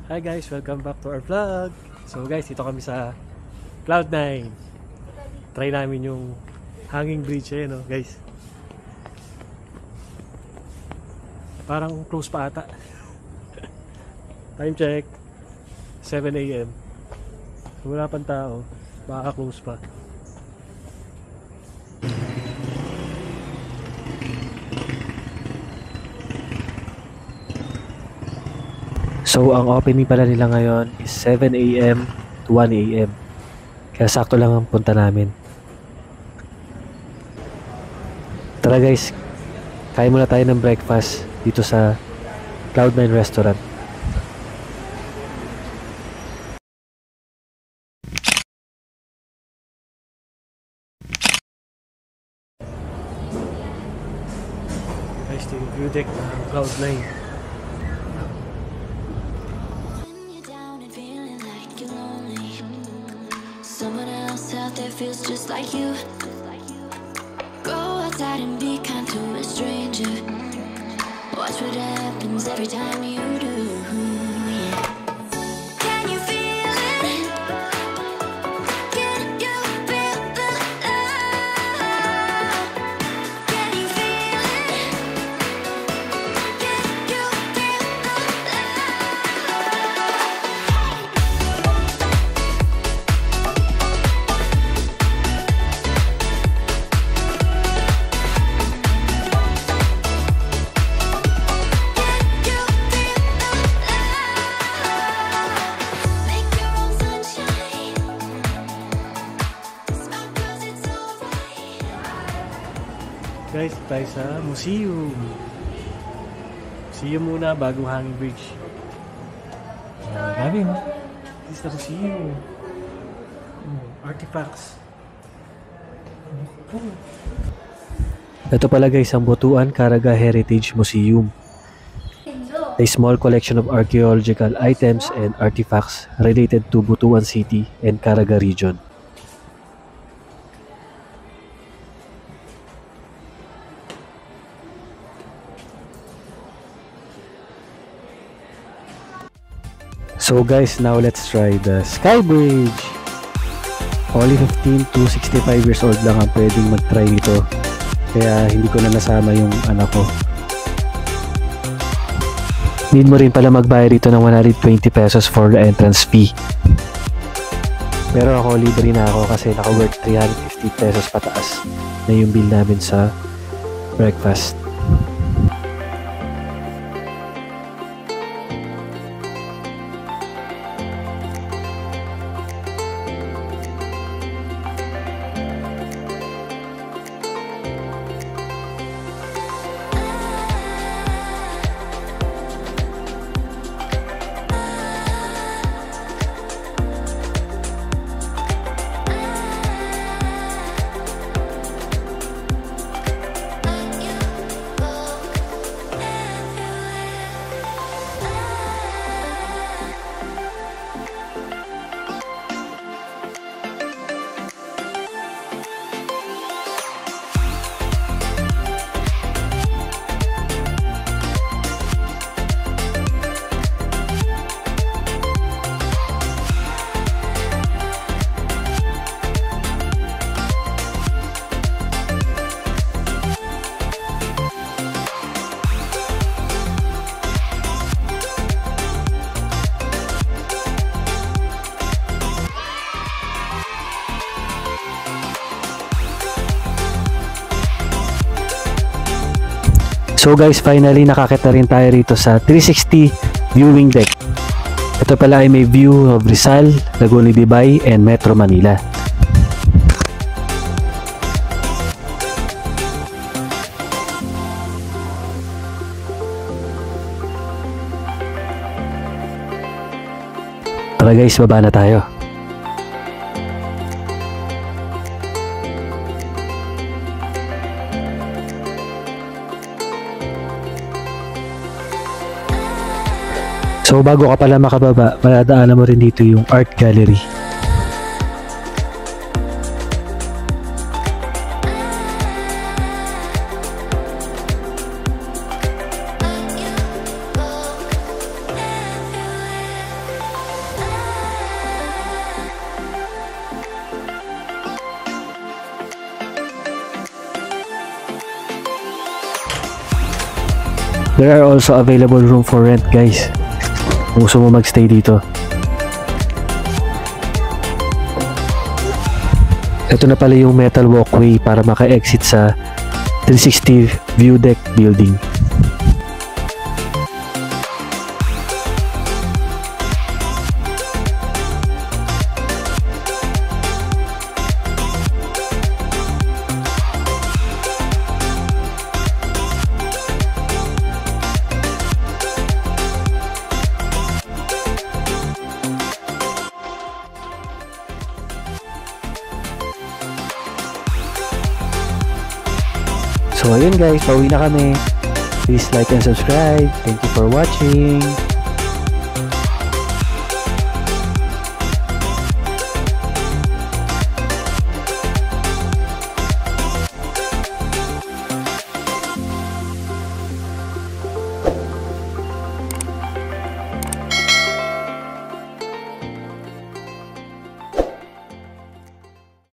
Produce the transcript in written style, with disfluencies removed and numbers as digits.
Hi guys, welcome back to our vlog. So guys, dito kami sa Cloud9. Try namin yung hanging bridge eh, no guys. Parang close pa ata. Time check 7 AM. Wala pang tao, baka close pa. So, ang opening pala nila ngayon is 7 AM to 1 AM. Kaya sakto lang ang punta namin. Tara guys, kain muna tayo ng breakfast dito sa Cloud9 Restaurant. Guys, ito yung view deck ng Cloud9. Someone else out there feels just like you. Go outside and be kind to a stranger. Watch what happens every time you do. Yeah. Can you feel it? Can you feel the love? Can you feel it? Can you feel the love? Guys, tayo sa museum. Museum muna bago hanging bridge. Grabe mo. This is the museum. Artifacts. Ito pala guys ang Butuan Caraga Heritage Museum. A small collection of archaeological items and artifacts related to Butuan City and Caraga region. So guys, now let's try the Sky Bridge. Only 15 to 65 years old lang ang pwedeng mag-try nito. Kaya hindi ko na nasama yung anak ko. Need mo rin pala magbayad dito ng 120 pesos for the entrance fee. Pero ako libre na ako kasi naka-worth 350 pesos pataas na yung bill namin sa breakfast. So guys, finally nakakita rin tayo rito sa 360 viewing deck. Ito pala ay may view of Rizal, Laguna de Bay, and Metro Manila. Tara guys, baba na tayo. So bago ka pala makababa, madadaanan mo rin dito yung art gallery. There are also available room for rent, guys. Kung gusto mo magstay dito. Ito na pala yung metal walkway para maka-exit sa 360 view deck building. So ayun guys, pauwi na kami. Please like and subscribe. Thank you for watching.